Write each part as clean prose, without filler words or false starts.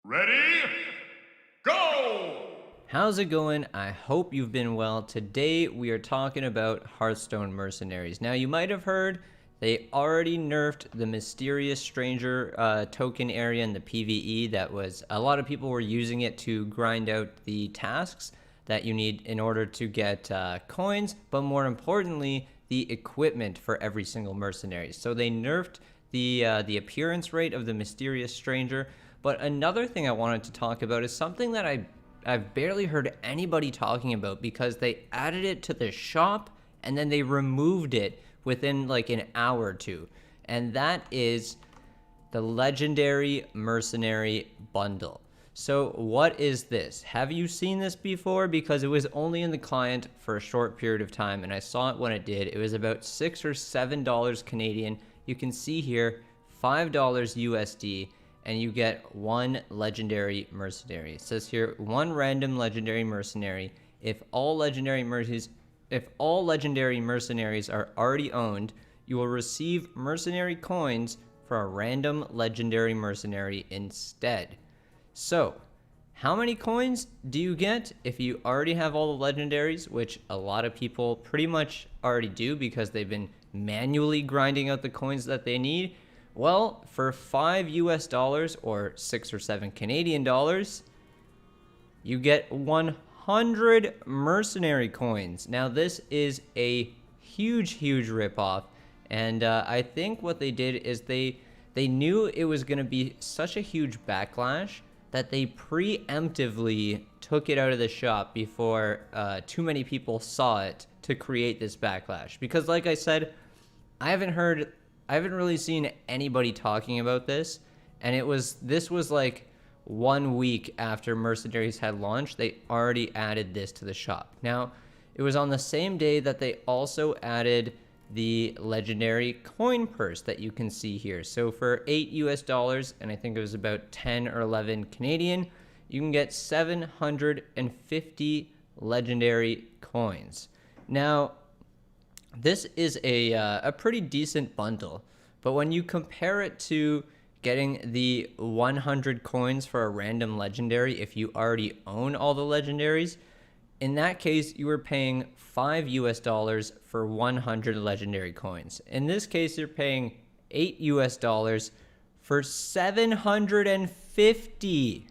Ready? Go! How's it going? I hope you've been well. Today we are talking about Hearthstone Mercenaries. Now, you might have heard they already nerfed the Mysterious Stranger token area in the PvE. That was a lot of people were using it to grind out the tasks that you need in order to get coins, but more importantly, the equipment for every single mercenary. So they nerfed the appearance rate of the Mysterious Stranger. But another thing I wanted to talk about is something that I've barely heard anybody talking about because they added it to the shop and then they removed it within like an hour or two. And that is the Legendary Mercenary Bundle. So what is this? Have you seen this before? Because it was only in the client for a short period of time and I saw it when it did. It was about $6 or $7 Canadian. You can see here $5 USD. And you get one legendary mercenary. It says here one random legendary mercenary. If all legendary mercenaries are already owned, you will receive mercenary coins for a random legendary mercenary instead. So, how many coins do you get if you already have all the legendaries, which a lot of people pretty much already do because they've been manually grinding out the coins that they need? Well, for $5 or 6 or 7 Canadian dollars, you get 100 mercenary coins. Now, this is a huge ripoff, and I think what they did is they knew it was going to be such a huge backlash that they preemptively took it out of the shop before too many people saw it to create this backlash. Because, like I said, I haven't really seen anybody talking about this, and this was like 1 week after Mercenaries had launched. They already added this to the shop. Now, it was on the same day that they also added the legendary coin purse that you can see here. So for $8 and I think it was about 10 or 11 Canadian, you can get 750 legendary coins. Now, this is a pretty decent bundle, but when you compare it to getting the 100 coins for a random legendary if you already own all the legendaries, in that case you were paying $5 for 100 legendary coins. In this case you're paying $8 for 750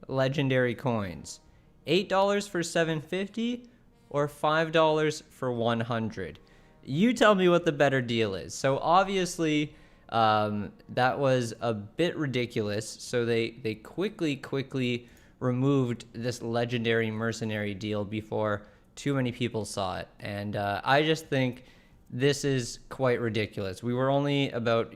legendary coins. $8 for 750 or $5 for 100. You tell me what the better deal is. So obviously that was a bit ridiculous. So they quickly removed this legendary mercenary deal before too many people saw it. And I just think this is quite ridiculous. We were only about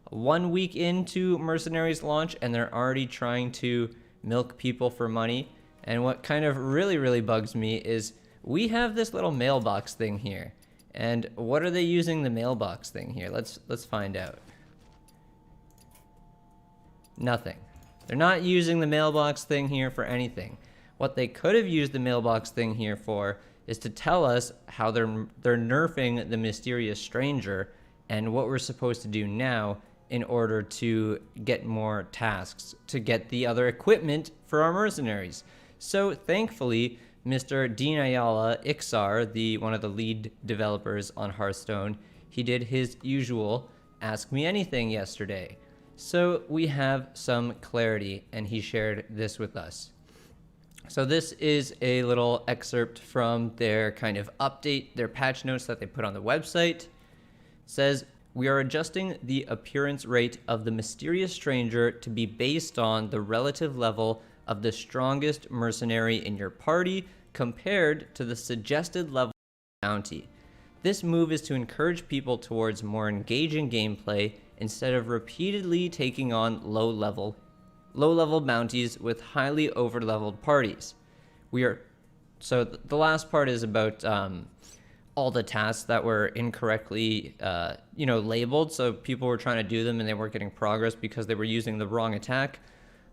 1 week into Mercenaries launch and they're already trying to milk people for money. And what kind of really bugs me is we have this little mailbox thing here. And what are they using the mailbox thing here? Let's find out. Nothing. They're not using the mailbox thing here for anything. What they could have used the mailbox thing here for is to tell us how they're nerfing the Mysterious Stranger and what we're supposed to do now in order to get more tasks, to get the other equipment for our mercenaries. So thankfully, Mr. Dean Ayala Ixar, one of the lead developers on Hearthstone, he did his usual Ask Me Anything yesterday. So we have some clarity, and he shared this with us. So this is a little excerpt from their kind of update, their patch notes that they put on the website. It says, we are adjusting the appearance rate of the Mysterious Stranger to be based on the relative level of the strongest mercenary in your party compared to the suggested level of bounty. This move is to encourage people towards more engaging gameplay instead of repeatedly taking on low-level bounties with highly over-leveled parties. So the last part is about all the tasks that were incorrectly labeled, so people were trying to do them and they weren't getting progress because they were using the wrong attack.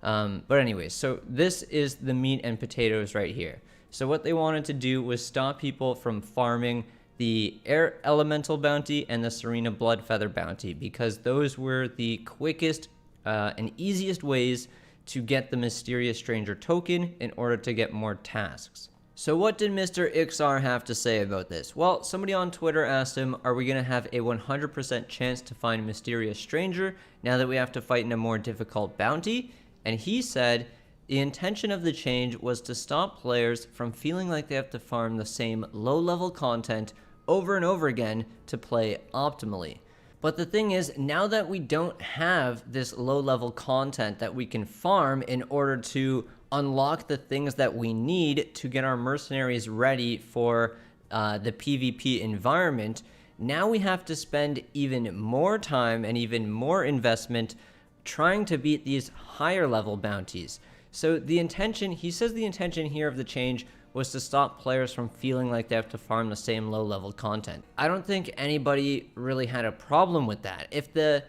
But anyway, so this is the meat and potatoes right here. So what they wanted to do was stop people from farming the Air Elemental bounty and the Serena Bloodfeather bounty because those were the quickest and easiest ways to get the Mysterious Stranger token in order to get more tasks. So what did Mr. Ixar have to say about this? Well, somebody on Twitter asked him, are we going to have a 100% chance to find Mysterious Stranger now that we have to fight in a more difficult bounty? And he said, the intention of the change was to stop players from feeling like they have to farm the same low-level content over and over again to play optimally. But the thing is, now that we don't have this low-level content that we can farm in order to unlock the things that we need to get our mercenaries ready for the PvP environment, now we have to spend even more time and even more investment trying to beat these higher level bounties. So the intention, he says the intention here of the change was to stop players from feeling like they have to farm the same low level content. I don't think anybody really had a problem with that. If the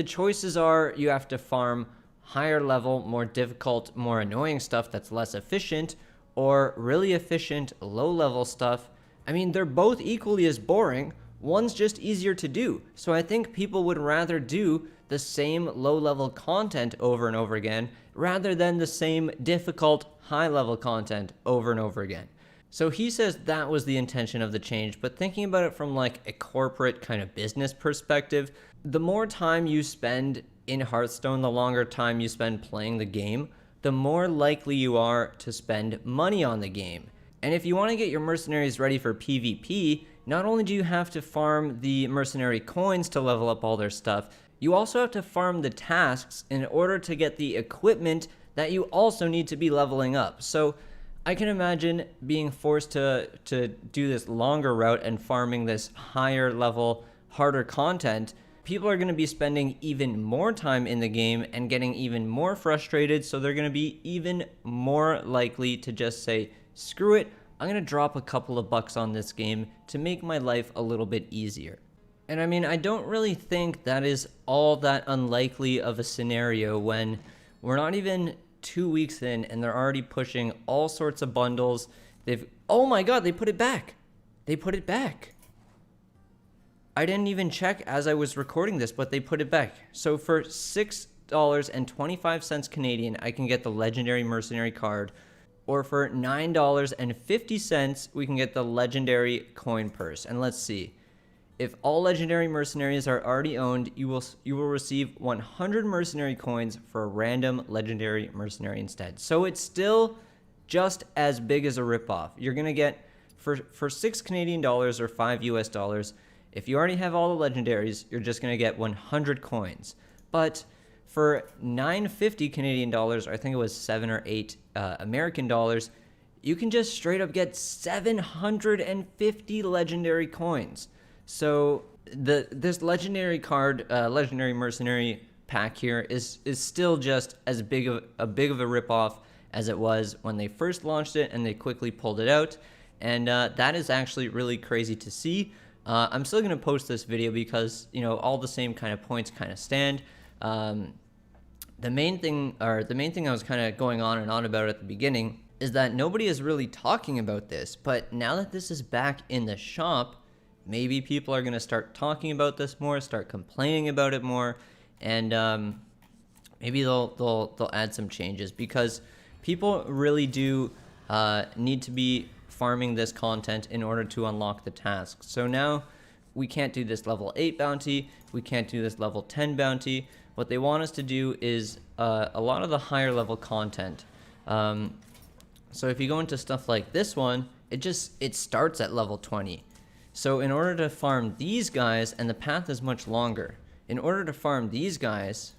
choices are you have to farm higher level, more difficult, more annoying stuff that's less efficient, or really efficient, low level stuff, I mean, they're both equally as boring. One's just easier to do. So I think people would rather do the same low level content over and over again rather than the same difficult high level content over and over again. So he says that was the intention of the change, but thinking about it from like a corporate kind of business perspective, the more time you spend in Hearthstone, the longer time you spend playing the game, the more likely you are to spend money on the game. And if you want to get your mercenaries ready for PvP, not only do you have to farm the mercenary coins to level up all their stuff, you also have to farm the tasks in order to get the equipment that you also need to be leveling up. So I can imagine being forced to do this longer route and farming this higher level, harder content. People are going to be spending even more time in the game and getting even more frustrated, so they're going to be even more likely to just say, screw it, I'm going to drop a couple of bucks on this game to make my life a little bit easier. And I mean, I don't really think that is all that unlikely of a scenario when we're not even 2 weeks in and they're already pushing all sorts of bundles. Oh my god, they put it back. They put it back. I didn't even check as I was recording this, but they put it back. So for $6.25 Canadian, I can get the legendary mercenary card, or for $9.50, we can get the legendary coin purse. And let's see. If all legendary mercenaries are already owned, you will receive 100 mercenary coins for a random legendary mercenary instead. So it's still just as big as a ripoff. You're gonna get for $6 Canadian dollars or $5 US dollars. If you already have all the legendaries, you're just gonna get 100 coins. But for $9.50 Canadian dollars, I think it was 7 or 8 American dollars, you can just straight up get 750 legendary coins. So this legendary card, legendary mercenary pack here is still just as big of a ripoff as it was when they first launched it and they quickly pulled it out. And that is actually really crazy to see. I'm still gonna post this video because, you know, all the same kind of points kind of stand. The main thing I was kind of going on and on about at the beginning is that nobody is really talking about this, but now that this is back in the shop, maybe people are going to start talking about this more, start complaining about it more, and maybe they'll add some changes, because people really do need to be farming this content in order to unlock the tasks. So now we can't do this level 8 bounty, we can't do this level 10 bounty. What they want us to do is a lot of the higher level content. So if you go into stuff like this one, it starts at level 20. So in order to farm these guys, and the path is much longer, in order to farm these guys,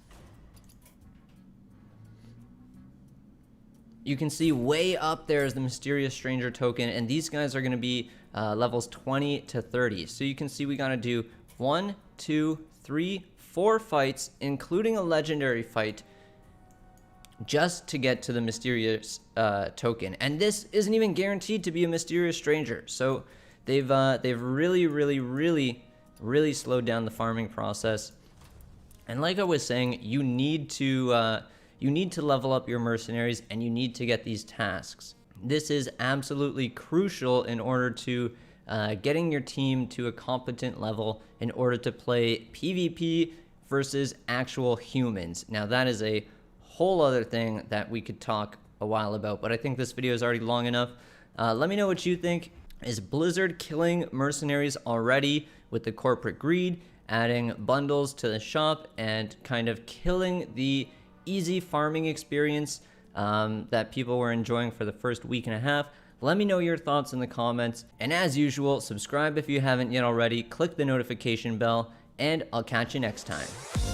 you can see way up there is the Mysterious Stranger token, and these guys are going to be levels 20 to 30. So you can see we got to do 1, 2, 3, 4 fights, including a legendary fight, just to get to the Mysterious token. And this isn't even guaranteed to be a Mysterious Stranger. So they've really slowed down the farming process. And like I was saying, you need to level up your mercenaries, and you need to get these tasks. This is absolutely crucial in order to getting your team to a competent level in order to play PvP versus actual humans. Now that is a whole other thing that we could talk a while about, but I think this video is already long enough. Let me know what you think. Is Blizzard killing mercenaries already with the corporate greed, adding bundles to the shop, and kind of killing the easy farming experience that people were enjoying for the first week and a half? Let me know your thoughts in the comments. And as usual, subscribe if you haven't yet already, click the notification bell, and I'll catch you next time.